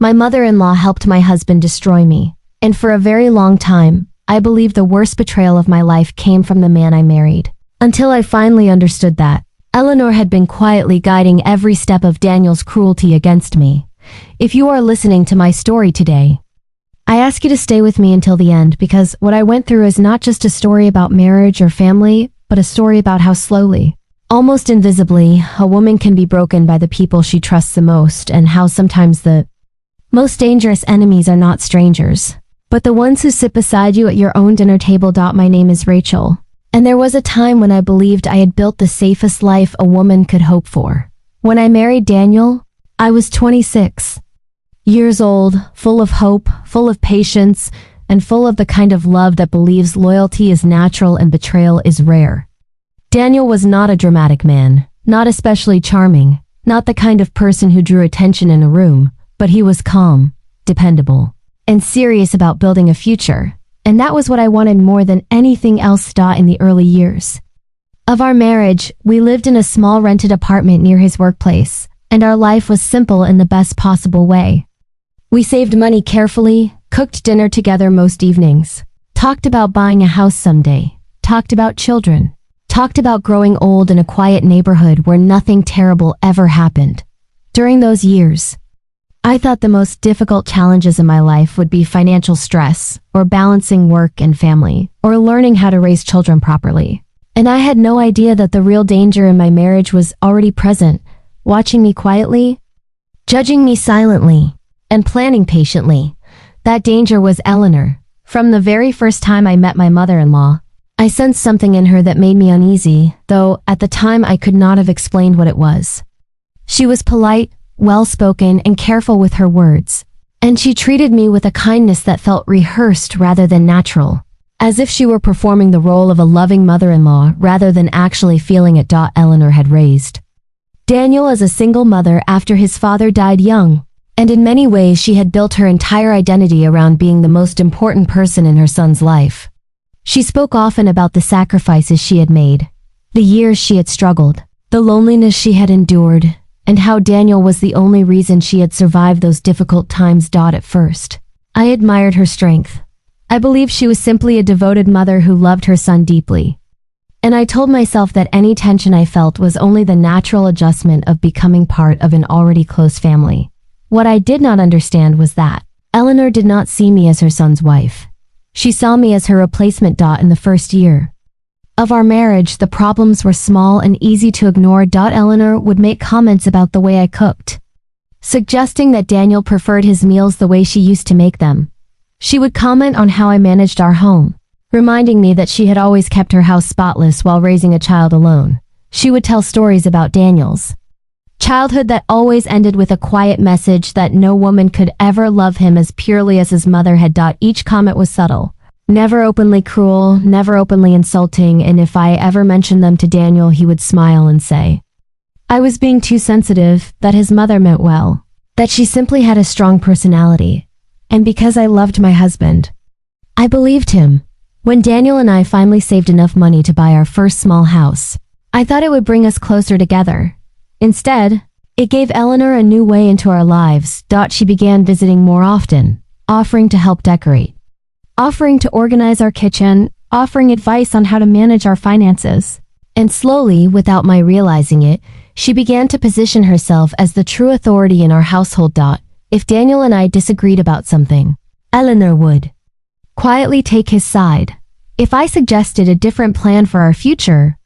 My mother-in-law helped my husband destroy me, and for a very long time, I believed the worst betrayal of my life came from the man I married. Until I finally understood that Eleanor had been quietly guiding every step of Daniel's cruelty against me. If you are listening to my story today, I ask you to stay with me until the end, because what I went through is not just a story about marriage or family, but a story about how slowly, almost invisibly, a woman can be broken by the people she trusts the most, and how sometimes the most dangerous enemies are not strangers, but the ones who sit beside you at your own dinner table. My name is Rachel, and there was a time when I believed I had built the safest life a woman could hope for. When I married Daniel, I was 26 years old, full of hope, full of patience, and full of the kind of love that believes loyalty is natural and betrayal is rare. Daniel was not a dramatic man, not especially charming, not the kind of person who drew attention in a room, but he was calm, dependable, and serious about building a future, and that was what I wanted more than anything else. In the early years of our marriage, we lived in a small rented apartment near his workplace, and our life was simple in the best possible way. We saved money carefully, cooked dinner together most evenings, talked about buying a house someday, talked about children, talked about growing old in a quiet neighborhood where nothing terrible ever happened. During those years, I thought the most difficult challenges in my life would be financial stress, or balancing work and family, or learning how to raise children properly. And I had no idea that the real danger in my marriage was already present, watching me quietly, judging me silently, and planning patiently. That danger was Eleanor. From the very first time I met my mother-in-law, I sensed something in her that made me uneasy, though at the time I could not have explained what it was. She was polite, well-spoken, and careful with her words, and she treated me with a kindness that felt rehearsed rather than natural, as if she were performing the role of a loving mother-in-law rather than actually feeling it. Eleanor had raised Daniel as a single mother after his father died young, and in many ways she had built her entire identity around being the most important person in her son's life. She spoke often about the sacrifices she had made, the years she had struggled, the loneliness she had endured, and how Daniel was the only reason she had survived those difficult times. At first, I admired her strength. I believed she was simply a devoted mother who loved her son deeply. And I told myself that any tension I felt was only the natural adjustment of becoming part of an already close family. What I did not understand was that Eleanor did not see me as her son's wife. She saw me as her replacement. In the first year of our marriage, the problems were small and easy to ignore. Eleanor would make comments about the way I cooked, suggesting that Daniel preferred his meals the way she used to make them. She would comment on how I managed our home, reminding me that she had always kept her house spotless while raising a child alone. She would tell stories about Daniel's childhood that always ended with a quiet message that no woman could ever love him as purely as his mother had. Each comment was subtle, never openly cruel, never openly insulting, and if I ever mentioned them to Daniel, he would smile and say I was being too sensitive, that his mother meant well, that she simply had a strong personality. And because I loved my husband, I believed him. When Daniel and I finally saved enough money to buy our first small house, I thought it would bring us closer together. Instead, it gave Eleanor a new way into our lives. She began visiting more often, offering to help decorate, offering to organize our kitchen, offering advice on how to manage our finances. And slowly, without my realizing it, she began to position herself as the true authority in our household. If Daniel and I disagreed about something, Eleanor would quietly take his side. If I suggested a different plan for our future,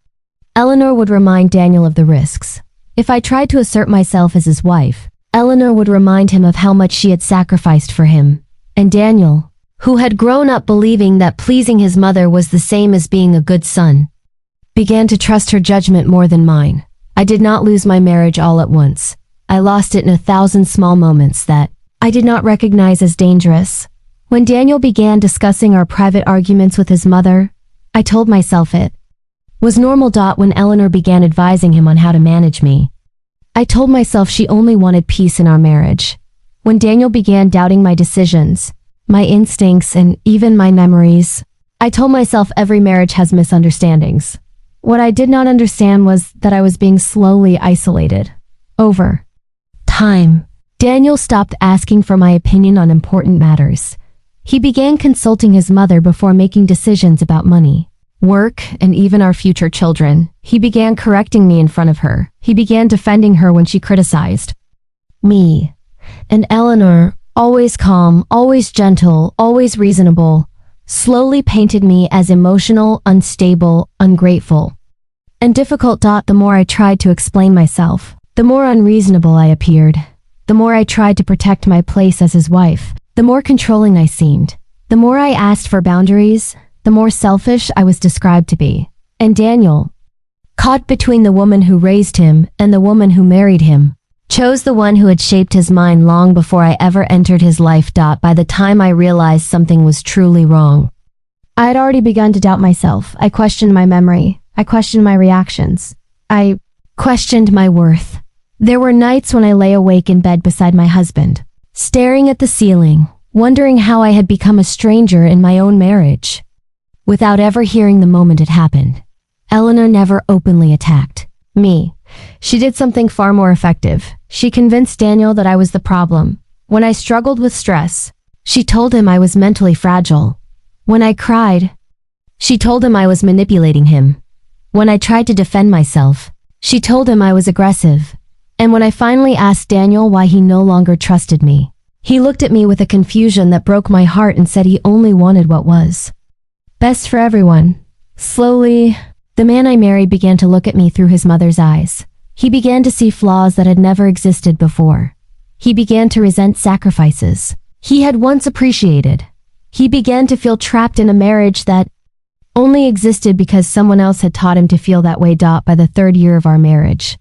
Eleanor would remind Daniel of the risks. If I tried to assert myself as his wife, Eleanor would remind him of how much she had sacrificed for him. And Daniel, who had grown up believing that pleasing his mother was the same as being a good son, began to trust her judgment more than mine. I did not lose my marriage all at once. I lost it in 1,000 small moments that I did not recognize as dangerous. When Daniel began discussing our private arguments with his mother, I told myself it was normal. When Eleanor began advising him on how to manage me, I told myself she only wanted peace in our marriage. When Daniel began doubting my decisions, my instincts, and even my memories, I told myself every marriage has misunderstandings. What I did not understand was that I was being slowly isolated. Over time, Daniel stopped asking for my opinion on important matters. He began consulting his mother before making decisions about money, work, and even our future children. He began correcting me in front of her. He began defending her when she criticized me. And Eleanor, always calm, always gentle, always reasonable, slowly painted me as emotional, unstable, ungrateful, and difficult. The more I tried to explain myself, the more unreasonable I appeared. The more I tried to protect my place as his wife, the more controlling I seemed. The more I asked for boundaries, the more selfish I was described to be. And Daniel, caught between the woman who raised him and the woman who married him, chose the one who had shaped his mind long before I ever entered his life. By the time I realized something was truly wrong, I had already begun to doubt myself. I questioned my memory. I questioned my reactions. I questioned my worth. There were nights when I lay awake in bed beside my husband, staring at the ceiling, wondering how I had become a stranger in my own marriage. Without ever hearing the moment it happened, Eleanor never openly attacked me. She did something far more effective. She convinced Daniel that I was the problem. When I struggled with stress, she told him I was mentally fragile. When I cried, she told him I was manipulating him. When I tried to defend myself, she told him I was aggressive. And when I finally asked Daniel why he no longer trusted me, he looked at me with a confusion that broke my heart and said he only wanted what was best for everyone. Slowly, the man I married began to look at me through his mother's eyes. He began to see flaws that had never existed before. He began to resent sacrifices he had once appreciated. He began to feel trapped in a marriage that only existed because someone else had taught him to feel that way. By the third year of our marriage,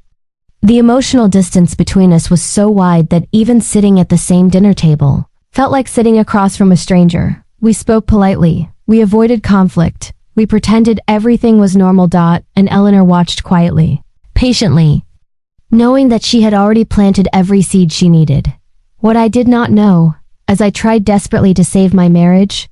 the emotional distance between us was so wide that even sitting at the same dinner table felt like sitting across from a stranger. We spoke politely. We avoided conflict. We pretended everything was normal. And Eleanor watched quietly, patiently, knowing that she had already planted every seed she needed. What I did not know, as I tried desperately to save my marriage,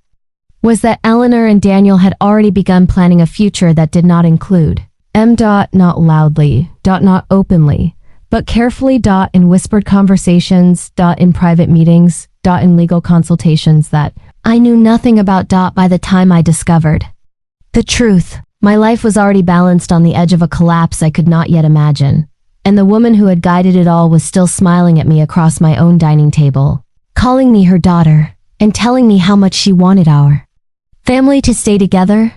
was that Eleanor and Daniel had already begun planning a future that did not include not loudly, not openly, but carefully, in whispered conversations, in private meetings, in legal consultations that I knew nothing about. By the time I discovered the truth, my life was already balanced on the edge of a collapse I could not yet imagine, and the woman who had guided it all was still smiling at me across my own dining table, calling me her daughter, and telling me how much she wanted our family to stay together.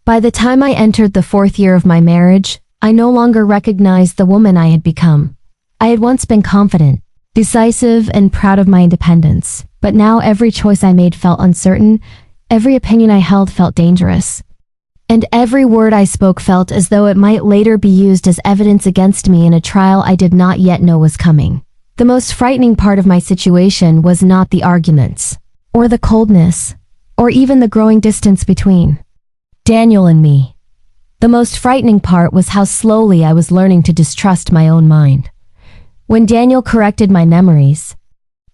By the time I entered the fourth year of my marriage, I no longer recognized the woman I had become. I had once been confident, decisive, and proud of my independence, but now every choice I made felt uncertain, every opinion I held felt dangerous, and every word I spoke felt as though it might later be used as evidence against me in a trial I did not yet know was coming. The most frightening part of my situation was not the arguments, or the coldness, or even the growing distance between Daniel and me. The most frightening part was how slowly I was learning to distrust my own mind. When Daniel corrected my memories,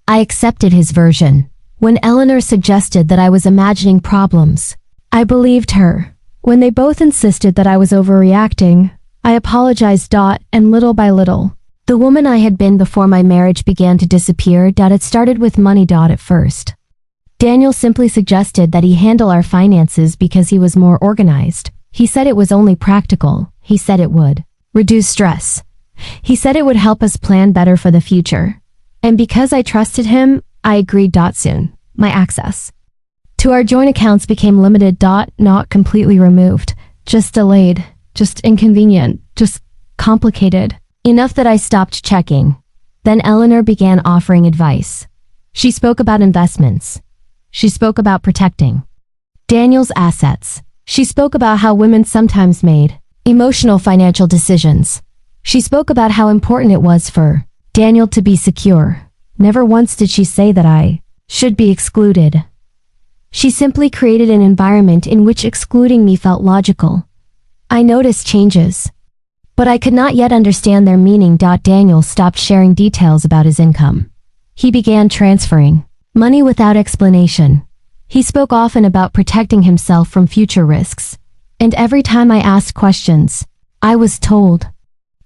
I accepted his version. When Eleanor suggested that I was imagining problems, I believed her. When they both insisted that I was overreacting, I apologized. And little by little, the woman I had been before my marriage began to disappear. It started with money. At first, Daniel simply suggested that he handle our finances because he was more organized. He said it was only practical. He said it would reduce stress. He said it would help us plan better for the future. And because I trusted him, I agreed. Soon, my access to our joint accounts became limited. Not completely removed, just delayed, just inconvenient, just complicated. Enough that I stopped checking. Then Eleanor began offering advice. She spoke about investments. She spoke about protecting Daniel's assets. She spoke about how women sometimes made emotional financial decisions. She spoke about how important it was for Daniel to be secure. Never once did she say that I should be excluded. She simply created an environment in which excluding me felt logical. I noticed changes, but I could not yet understand their meaning. Daniel stopped sharing details about his income. He began transferring money without explanation. He spoke often about protecting himself from future risks, and every time I asked questions, I was told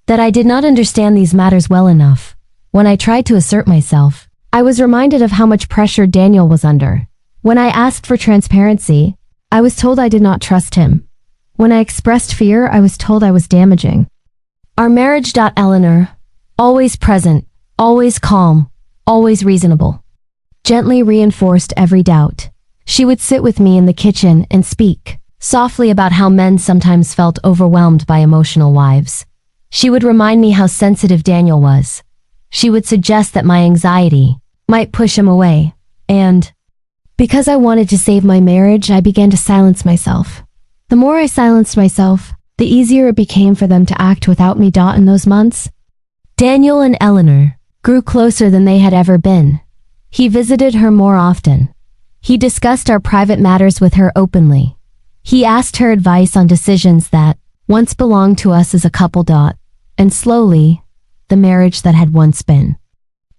that I did not understand these matters well enough. When I tried to assert myself, I was reminded of how much pressure Daniel was under. When I asked for transparency, I was told I did not trust him. When I expressed fear, I was told I was damaging. Our marriage. Eleanor, always present, always calm, always reasonable, gently reinforced every doubt. She would sit with me in the kitchen and speak softly about how men sometimes felt overwhelmed by emotional wives. She would remind me how sensitive Daniel was. She would suggest that my anxiety might push him away, and because I wanted to save my marriage, I began to silence myself. The more I silenced myself, the easier it became for them to act without me. In those months, Daniel and Eleanor grew closer than they had ever been. He visited her more often. He discussed our private matters with her openly. He asked her advice on decisions that once belonged to us as a couple. And slowly, the marriage that had once been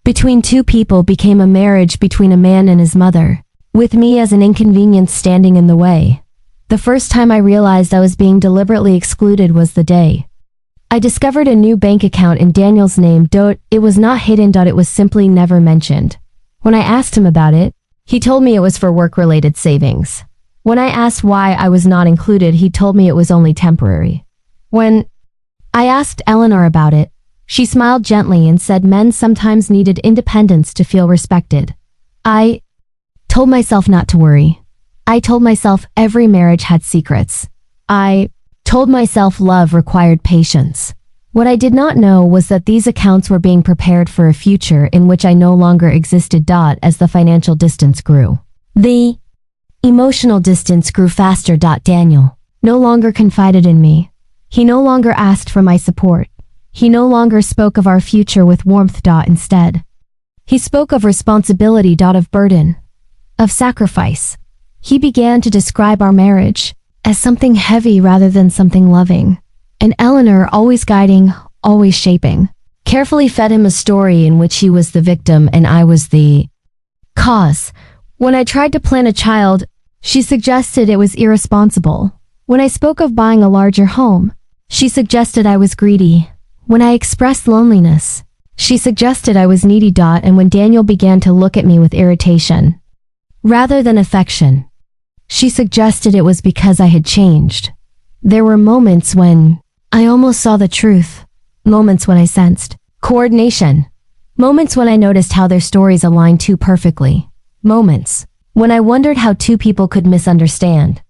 between two people became a marriage between a man and his mother, with me as an inconvenience standing in the way. The first time I realized I was being deliberately excluded was the day I discovered a new bank account in Daniel's name. It was not hidden. It was simply never mentioned. When I asked him about it, he told me it was for work-related savings. When I asked why I was not included, he told me it was only temporary. When I asked Eleanor about it, she smiled gently and said men sometimes needed independence to feel respected. I told myself not to worry. I told myself every marriage had secrets. I told myself love required patience. What I did not know was that these accounts were being prepared for a future in which I no longer existed. As the financial distance grew, the emotional distance grew faster. Daniel no longer confided in me. He no longer asked for my support. He no longer spoke of our future with warmth. Instead, he spoke of responsibility. Of burden, of sacrifice. He began to describe our marriage as something heavy rather than something loving. And Eleanor, always guiding, always shaping, carefully fed him a story in which he was the victim and I was the cause. When I tried to plan a child, she suggested it was irresponsible. When I spoke of buying a larger home, she suggested I was greedy. When I expressed loneliness, she suggested I was needy. And when Daniel began to look at me with irritation, rather than affection, she suggested it was because I had changed. There were moments when I almost saw the truth, moments when I sensed coordination, moments when I noticed how their stories aligned too perfectly, moments when I wondered how two people could misunderstand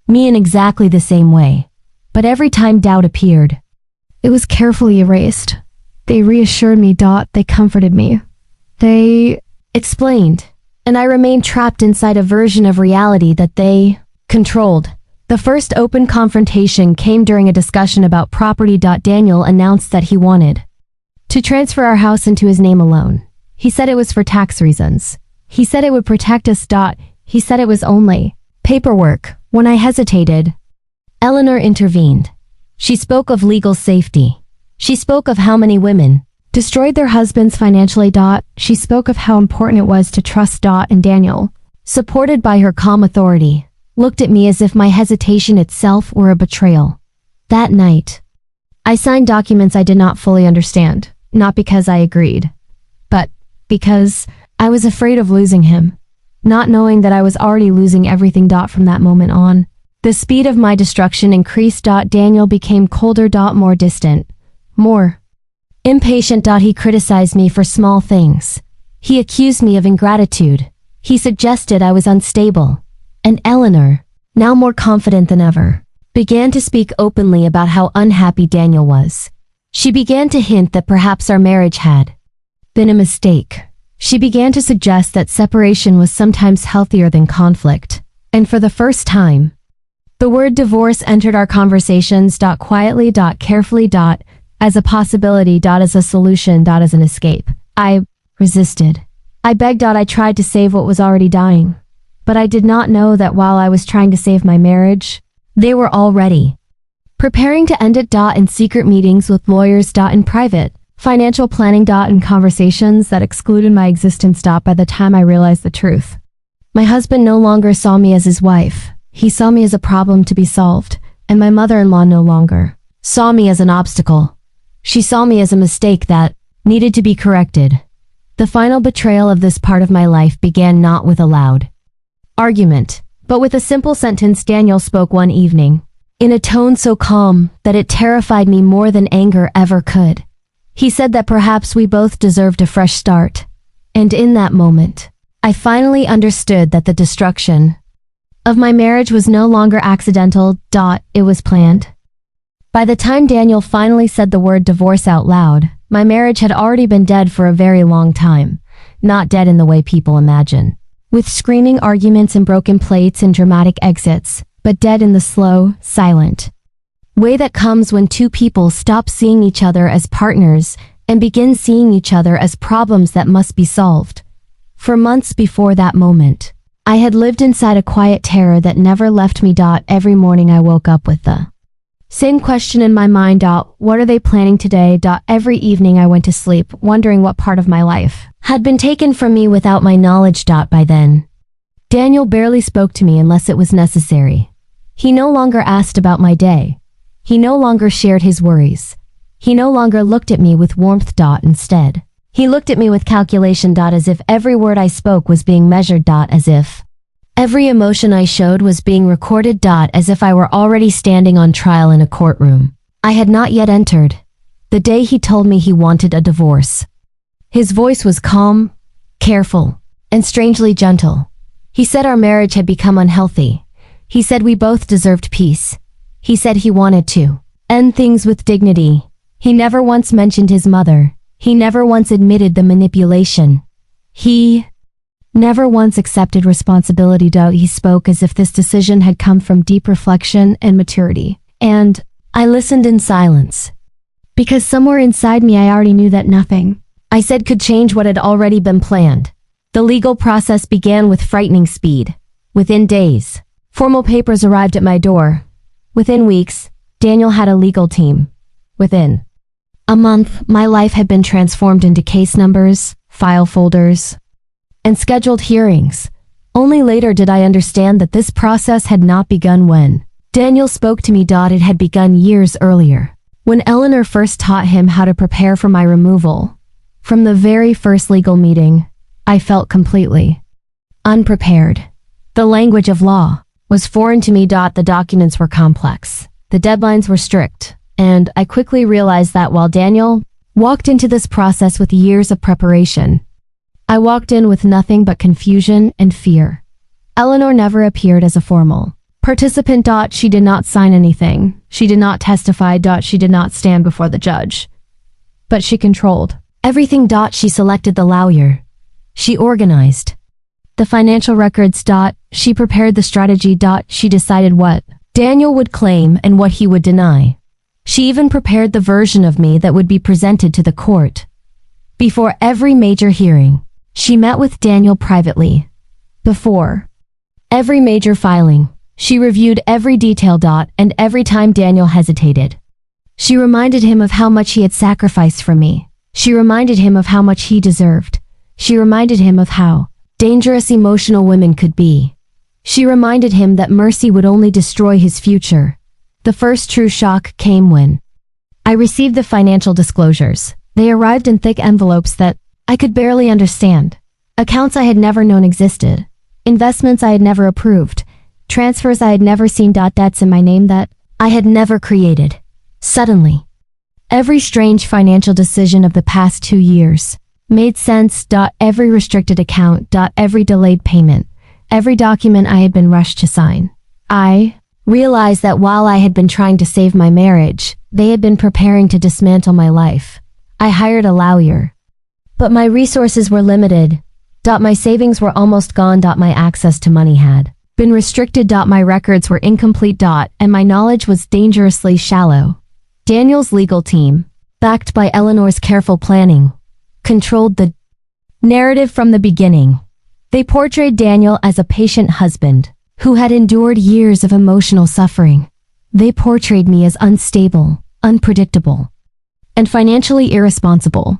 me in exactly the same way. But every time doubt appeared, it was carefully erased. They reassured me. They comforted me. They explained, and I remained trapped inside a version of reality that they controlled. The first open confrontation came during a discussion about property. Daniel announced that he wanted to transfer our house into his name alone. He said it was for tax reasons. He said it would protect us. He said it was only paperwork. When I hesitated, Eleanor intervened. She spoke of legal safety. She spoke of how many women destroyed their husbands financially. She spoke of how important it was to trust. And Daniel, supported by her calm authority, looked at me as if my hesitation itself were a betrayal. That night, I signed documents I did not fully understand, not because I agreed, but because I was afraid of losing him, not knowing that I was already losing everything. From that moment on, the speed of my destruction increased. Daniel became colder. More distant, more impatient. He criticized me for small things. He accused me of ingratitude. He suggested I was unstable. And Eleanor, now more confident than ever, began to speak openly about how unhappy Daniel was. She began to hint that perhaps our marriage had been a mistake. She began to suggest that separation was sometimes healthier than conflict. And for the first time, the word divorce entered our conversations. Quietly. Carefully. As a possibility. As a solution. As an escape. I resisted. I begged. I tried to save what was already dying. But I did not know that while I was trying to save my marriage, they were already preparing to end it. In secret meetings with lawyers. In private financial planning. In conversations that excluded my existence. By the time I realized the truth, my husband no longer saw me as his wife. He saw me as a problem to be solved, and my mother-in-law no longer saw me as an obstacle. She saw me as a mistake that needed to be corrected. The final betrayal of this part of my life began not with a loud argument, but with a simple sentence Daniel spoke one evening, in a tone so calm that it terrified me more than anger ever could. He said that perhaps we both deserved a fresh start, and in that moment, I finally understood that the destruction of my marriage was no longer accidental. It was planned. By the time Daniel finally said the word divorce out loud, my marriage had already been dead for a very long time, not dead in the way people imagine, with screaming arguments and broken plates and dramatic exits, but dead in the slow, silent way that comes when two people stop seeing each other as partners and begin seeing each other as problems that must be solved. For months before that moment, I had lived inside a quiet terror that never left me. Every morning I woke up with the same question in my mind. What are they planning today? Every evening I went to sleep, wondering what part of my life had been taken from me without my knowledge. By then, Daniel barely spoke to me unless it was necessary. He no longer asked about my day. He no longer shared his worries. He no longer looked at me with warmth. Instead, he looked at me with calculation. As if every word I spoke was being measured. As if every emotion I showed was being recorded. As if I were already standing on trial in a courtroom I had not yet entered. The day he told me he wanted a divorce. His voice was calm, careful, and strangely gentle. He said our marriage had become unhealthy. He said we both deserved peace. He said he wanted to end things with dignity. He never once mentioned his mother. He never once admitted the manipulation. He never once accepted responsibility. He spoke as if this decision had come from deep reflection and maturity. And I listened in silence. Because somewhere inside me I already knew that nothing I said could change what had already been planned. The legal process began with frightening speed. Within days, formal papers arrived at my door. Within weeks, Daniel had a legal team. Within a month, my life had been transformed into case numbers, file folders, and scheduled hearings. Only later did I understand that this process had not begun when Daniel spoke to me. It had begun years earlier, when Eleanor first taught him how to prepare for my removal. From the very first legal meeting, I felt completely unprepared. The language of law was foreign to me. The documents were complex, the deadlines were strict, and I quickly realized that while Daniel walked into this process with years of preparation, I walked in with nothing but confusion and fear. Eleanor never appeared as a formal participant. She did not sign anything. She did not testify. She did not stand before the judge. But she controlled everything. She selected the lawyer. She organized the financial records. She prepared the strategy. She decided what Daniel would claim and what he would deny. She even prepared the version of me that would be presented to the court. Before every major hearing, she met with Daniel privately. Before every major filing, she reviewed every detail. And every time Daniel hesitated, she reminded him of how much he had sacrificed for me. She reminded him of how much he deserved. She reminded him of how dangerous emotional women could be. She reminded him that mercy would only destroy his future. The first true shock came when I received the financial disclosures. They arrived in thick envelopes that I could barely understand. Accounts I had never known existed. Investments I had never approved. Transfers I had never seen. Debts in my name that I had never created. Suddenly, every strange financial decision of the past 2 years made sense. Every restricted account. Every delayed payment. Every document I had been rushed to sign. I realized that while I had been trying to save my marriage, they had been preparing to dismantle my life. I hired a lawyer. But my resources were limited. My savings were almost gone. My access to money had been restricted. My records were incomplete. And my knowledge was dangerously shallow. Daniel's legal team, backed by Eleanor's careful planning, controlled the narrative from the beginning. They portrayed Daniel as a patient husband who had endured years of emotional suffering. They portrayed me as unstable, unpredictable, and financially irresponsible.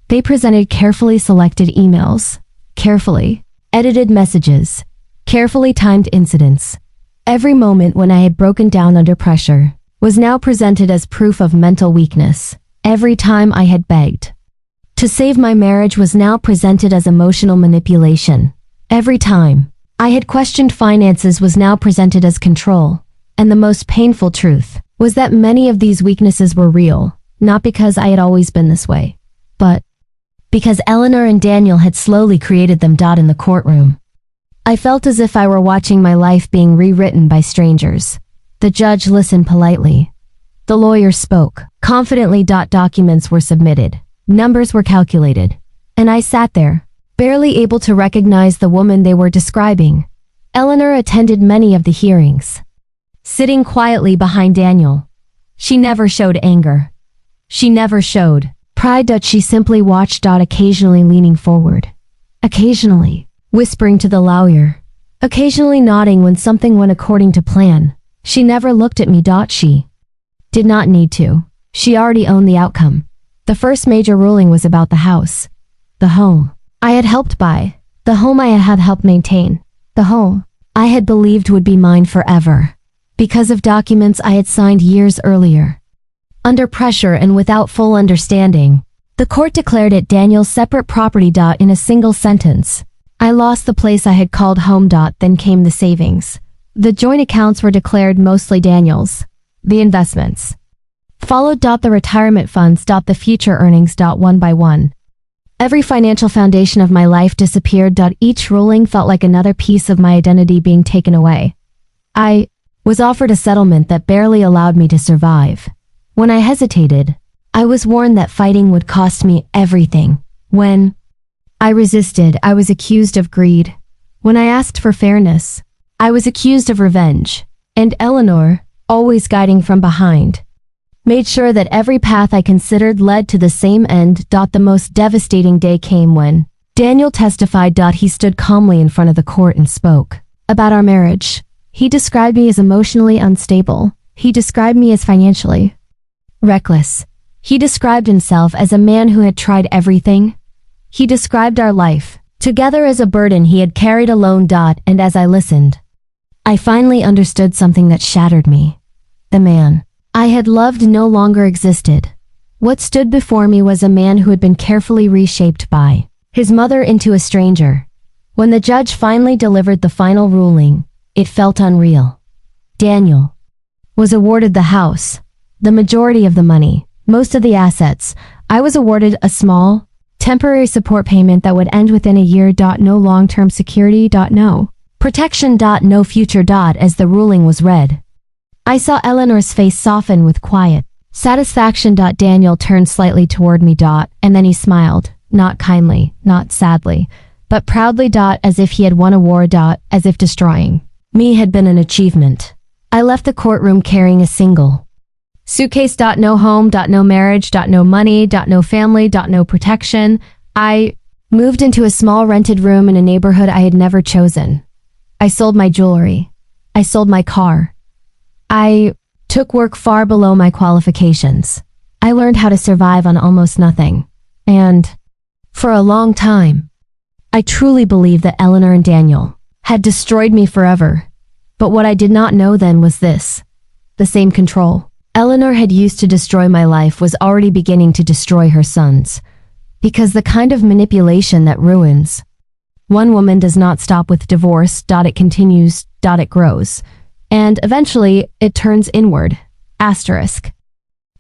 They presented carefully selected emails, carefully edited messages, carefully timed incidents. Every moment when I had broken down under pressure was now presented as proof of mental weakness. Every time I had begged to save my marriage was now presented as emotional manipulation. Every time I had questioned finances was now presented as control. And the most painful truth was that many of these weaknesses were real, not because I had always been this way, but because Eleanor and Daniel had slowly created them. In the courtroom, I felt as if I were watching my life being rewritten by strangers. The judge listened politely. The lawyer spoke confidently. Documents were submitted. Numbers were calculated. And I sat there, barely able to recognize the woman they were describing. Eleanor attended many of the hearings, sitting quietly behind Daniel. She never showed anger. She never showed pride. She simply watched. Occasionally leaning forward. Occasionally whispering to the lawyer. Occasionally nodding when something went according to plan. She never looked at me. She did not need to. She already owned the outcome. The first major ruling was about the house. The home I had helped buy. The home I had helped maintain. The home I had believed would be mine forever. Because of documents I had signed years earlier. Under pressure and without full understanding, the court declared it Daniel's separate property. In a single sentence, I lost the place I had called home. Then came the savings. The joint accounts were declared mostly Daniel's. The investments followed. The retirement funds. The future earnings. One by one, every financial foundation of my life disappeared. Each ruling felt like another piece of my identity being taken away. I was offered a settlement that barely allowed me to survive. When I hesitated, I was warned that fighting would cost me everything. When I resisted, I was accused of greed. When I asked for fairness, I was accused of revenge. And Eleanor, always guiding from behind, made sure that every path I considered led to the same end. The most devastating day came when Daniel testified. He stood calmly in front of the court and spoke about our marriage. He described me as emotionally unstable. He described me as financially reckless. He described himself as a man who had tried everything. He described our life together as a burden he had carried alone. And as I listened, I finally understood something that shattered me. The man I had loved no longer existed. What stood before me was a man who had been carefully reshaped by his mother into a stranger. When the judge finally delivered the final ruling, it felt unreal. Daniel was awarded the house, the majority of the money, most of the assets. I was awarded a small, temporary support payment that would end within a year. No long-term security. No protection. No future. As the ruling was read, I saw Eleanor's face soften with quiet satisfaction. Daniel turned slightly toward me. And then he smiled, not kindly, not sadly, but proudly. As if he had won a war. As if destroying me had been an achievement. I left the courtroom carrying a single suitcase. No home. No marriage. No money. No family. No protection. I moved into a small rented room in a neighborhood I had never chosen. I sold my jewelry. I sold my car. I took work far below my qualifications. I learned how to survive on almost nothing. And for a long time, I truly believed that Eleanor and Daniel had destroyed me forever. But what I did not know then was this: the same control Eleanor had used to destroy my life was already beginning to destroy her sons. Because the kind of manipulation that ruins one woman does not stop with divorce. It continues. It grows. And eventually, it turns inward. Asterisk.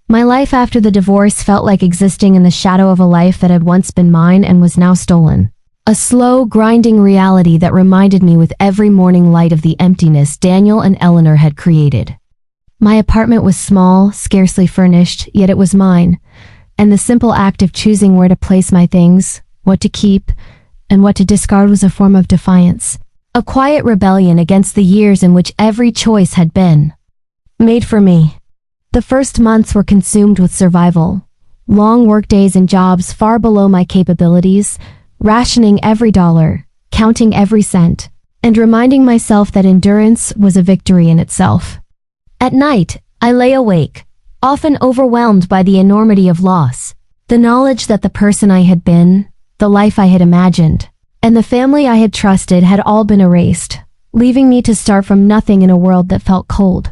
My life after the divorce felt like existing in the shadow of a life that had once been mine and was now stolen. A slow, grinding reality that reminded me with every morning light of the emptiness Daniel and Eleanor had created. My apartment was small, scarcely furnished, yet it was mine, and the simple act of choosing where to place my things, what to keep, and what to discard was a form of defiance. A quiet rebellion against the years in which every choice had been made for me. The first months were consumed with survival. Long workdays and jobs far below my capabilities, rationing every dollar, counting every cent, and reminding myself that endurance was a victory in itself. At night, I lay awake, often overwhelmed by the enormity of loss, the knowledge that the person I had been, the life I had imagined, and the family I had trusted had all been erased, leaving me to start from nothing in a world that felt cold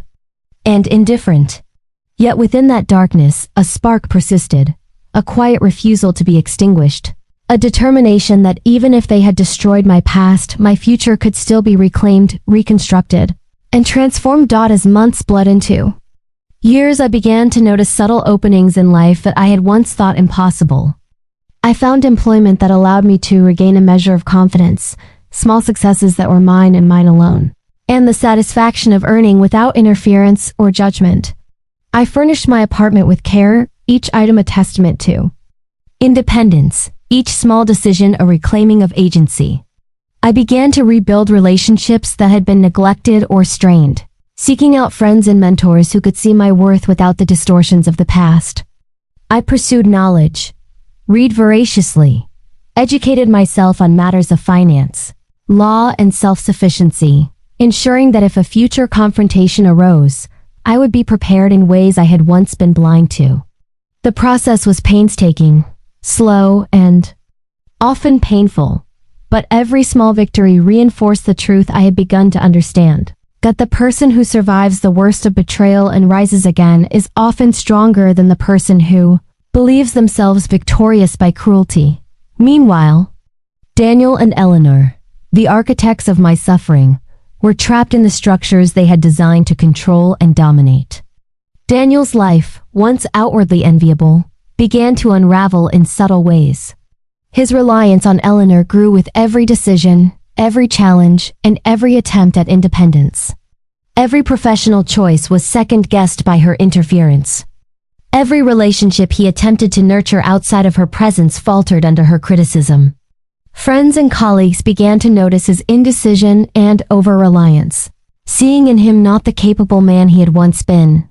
and indifferent. Yet within that darkness, a spark persisted, a quiet refusal to be extinguished, a determination that even if they had destroyed my past, my future could still be reclaimed, reconstructed, and transformed. As months bled into years, I began to notice subtle openings in life that I had once thought impossible. I found employment that allowed me to regain a measure of confidence, small successes that were mine and mine alone, and the satisfaction of earning without interference or judgment. I furnished my apartment with care, each item a testament to independence, each small decision a reclaiming of agency. I began to rebuild relationships that had been neglected or strained, seeking out friends and mentors who could see my worth without the distortions of the past. I pursued knowledge, read voraciously, educated myself on matters of finance, law, and self-sufficiency, ensuring that if a future confrontation arose, I would be prepared in ways I had once been blind to. The process was painstaking, slow, and often painful, but every small victory reinforced the truth I had begun to understand, that the person who survives the worst of betrayal and rises again is often stronger than the person who believes themselves victorious by cruelty. Meanwhile, Daniel and Eleanor, the architects of my suffering, were trapped in the structures they had designed to control and dominate. Daniel's life, once outwardly enviable, began to unravel in subtle ways. His reliance on Eleanor grew with every decision, every challenge, and every attempt at independence. Every professional choice was second-guessed by her interference. Every relationship he attempted to nurture outside of her presence faltered under her criticism. Friends and colleagues began to notice his indecision and over-reliance, seeing in him not the capable man he had once been,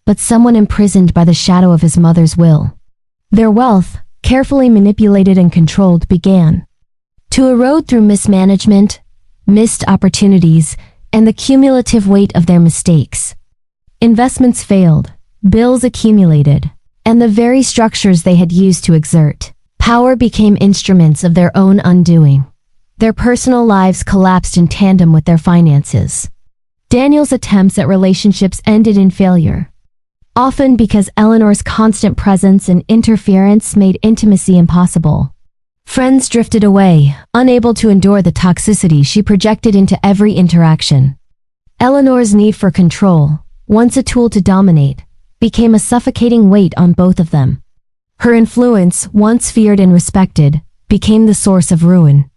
but someone imprisoned by the shadow of his mother's will. Their wealth, carefully manipulated and controlled, began to erode through mismanagement, missed opportunities, and the cumulative weight of their mistakes. Investments failed, bills accumulated, and the very structures they had used to exert power became instruments of their own undoing. Their personal lives collapsed in tandem with their finances. Daniel's attempts at relationships ended in failure, often because Eleanor's constant presence and interference made intimacy impossible. Friends drifted away, unable to endure the toxicity she projected into every interaction. Eleanor's need for control, once a tool to dominate, became a suffocating weight on both of them. Her influence, once feared and respected, became the source of ruin.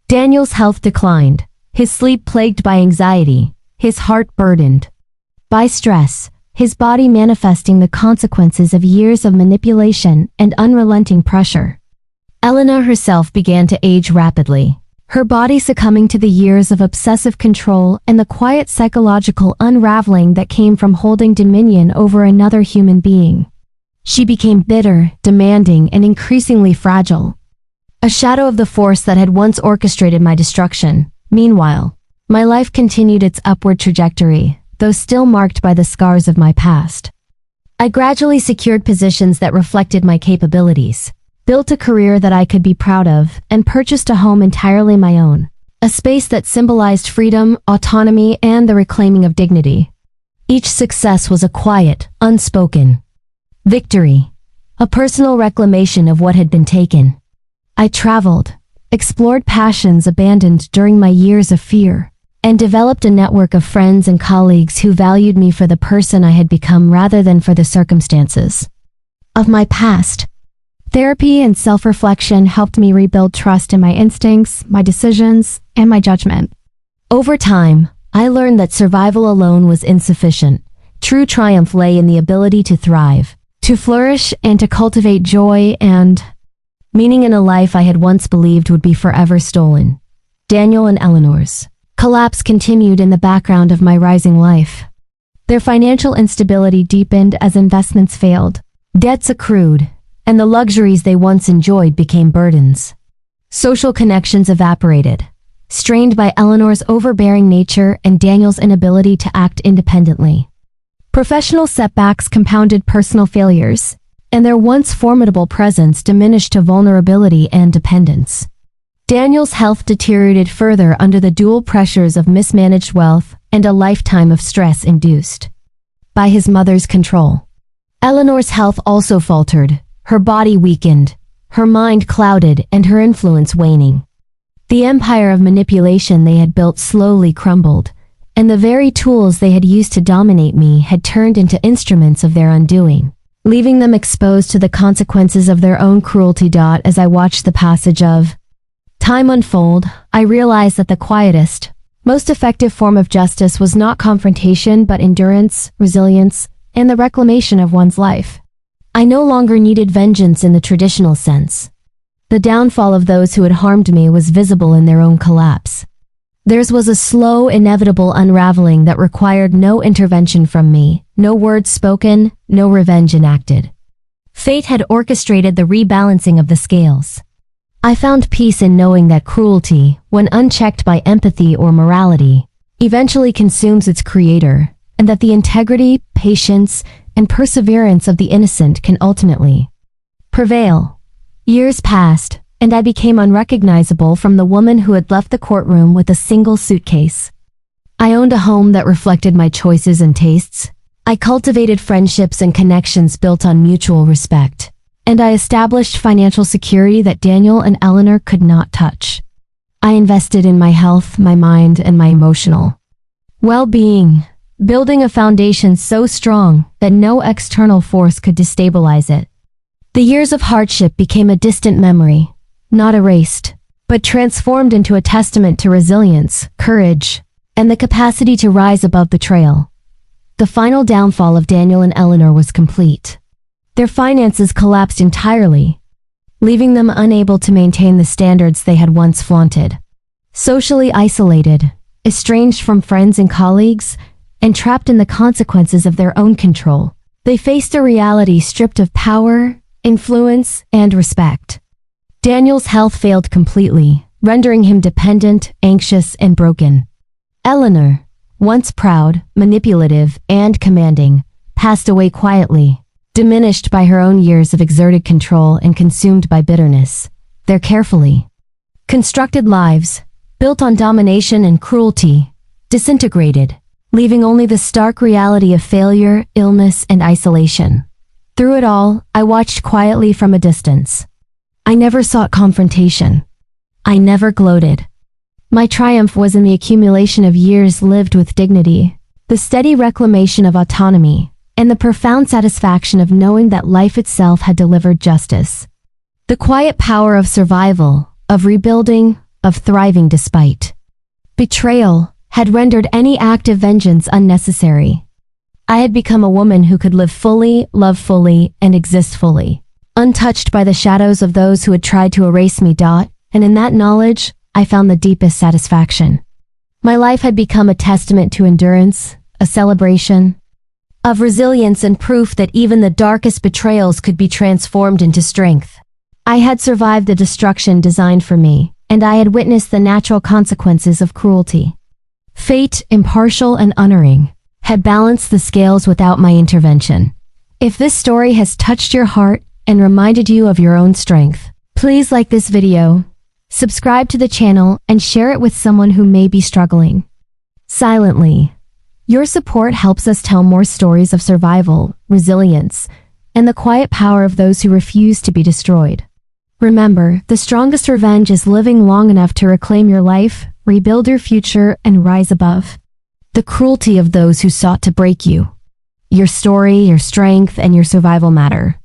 Daniel's health declined, his sleep plagued by anxiety, his heart burdened by stress, his body manifesting the consequences of years of manipulation and unrelenting pressure. Eleanor herself began to age rapidly, her body succumbing to the years of obsessive control and the quiet psychological unraveling that came from holding dominion over another human being. She became bitter, demanding, and increasingly fragile, a shadow of the force that had once orchestrated my destruction. Meanwhile, my life continued its upward trajectory, though still marked by the scars of my past. I gradually secured positions that reflected my capabilities, built a career that I could be proud of, and purchased a home entirely my own, a space that symbolized freedom, autonomy, and the reclaiming of dignity. Each success was a quiet, unspoken victory, a personal reclamation of what had been taken. I traveled, explored passions abandoned during my years of fear, and developed a network of friends and colleagues who valued me for the person I had become rather than for the circumstances of my past. Therapy and self-reflection helped me rebuild trust in my instincts, my decisions, and my judgment. Over time, I learned that survival alone was insufficient. True triumph lay in the ability to thrive, to flourish, and to cultivate joy and meaning in a life I had once believed would be forever stolen. Daniel and Eleanor's collapse continued in the background of my rising life. Their financial instability deepened as investments failed, debts accrued, and the luxuries they once enjoyed became burdens. Social connections evaporated, strained by Eleanor's overbearing nature and Daniel's inability to act independently. Professional setbacks compounded personal failures, and their once formidable presence diminished to vulnerability and dependence. Daniel's health deteriorated further under the dual pressures of mismanaged wealth and a lifetime of stress induced by his mother's control. Eleanor's health also faltered, her body weakened, her mind clouded, and her influence waning. The empire of manipulation they had built slowly crumbled, and the very tools they had used to dominate me had turned into instruments of their undoing, leaving them exposed to the consequences of their own cruelty. As I watched the passage of time unfold, I realized that the quietest, most effective form of justice was not confrontation but endurance, resilience, and the reclamation of one's life. I no longer needed vengeance in the traditional sense. The downfall of those who had harmed me was visible in their own collapse. Theirs was a slow, inevitable unraveling that required no intervention from me, no words spoken, no revenge enacted. Fate had orchestrated the rebalancing of the scales. I found peace in knowing that cruelty, when unchecked by empathy or morality, eventually consumes its creator, and that the integrity, patience, and perseverance of the innocent can ultimately prevail. Years passed, and I became unrecognizable from the woman who had left the courtroom with a single suitcase. I owned a home that reflected my choices and tastes. I cultivated friendships and connections built on mutual respect, and I established financial security that Daniel and Eleanor could not touch. I invested in my health, my mind, and my emotional well-being, building a foundation so strong that no external force could destabilize it. The years of hardship became a distant memory, not erased, but transformed into a testament to resilience, courage, and the capacity to rise above betrayal. The final downfall of Daniel and Eleanor was complete. Their finances collapsed entirely, leaving them unable to maintain the standards they had once flaunted. Socially isolated, estranged from friends and colleagues, and trapped in the consequences of their own control, they faced a reality stripped of power, influence, and respect. Daniel's health failed completely, rendering him dependent, anxious, and broken. Eleanor, once proud, manipulative, and commanding, passed away quietly, diminished by her own years of exerted control and consumed by bitterness. Their carefully constructed lives, built on domination and cruelty, disintegrated, leaving only the stark reality of failure, illness, and isolation. Through it all, I watched quietly from a distance. I never sought confrontation. I never gloated. My triumph was in the accumulation of years lived with dignity, the steady reclamation of autonomy, and the profound satisfaction of knowing that life itself had delivered justice. The quiet power of survival, of rebuilding, of thriving despite betrayal, had rendered any act of vengeance unnecessary. I had become a woman who could live fully, love fully, and exist fully, untouched by the shadows of those who had tried to erase me. And in that knowledge, I found the deepest satisfaction. My life had become a testament to endurance, a celebration of resilience, and proof that even the darkest betrayals could be transformed into strength. I had survived the destruction designed for me, and I had witnessed the natural consequences of cruelty. Fate, impartial and unerring, had balanced the scales without my intervention. If this story has touched your heart and reminded you of your own strength, please like this video, subscribe to the channel, and share it with someone who may be struggling silently. Your support helps us tell more stories of survival, resilience, and the quiet power of those who refuse to be destroyed. Remember, the strongest revenge is living long enough to reclaim your life, rebuild your future, and rise above the cruelty of those who sought to break you. Your story, your strength, and your survival matter.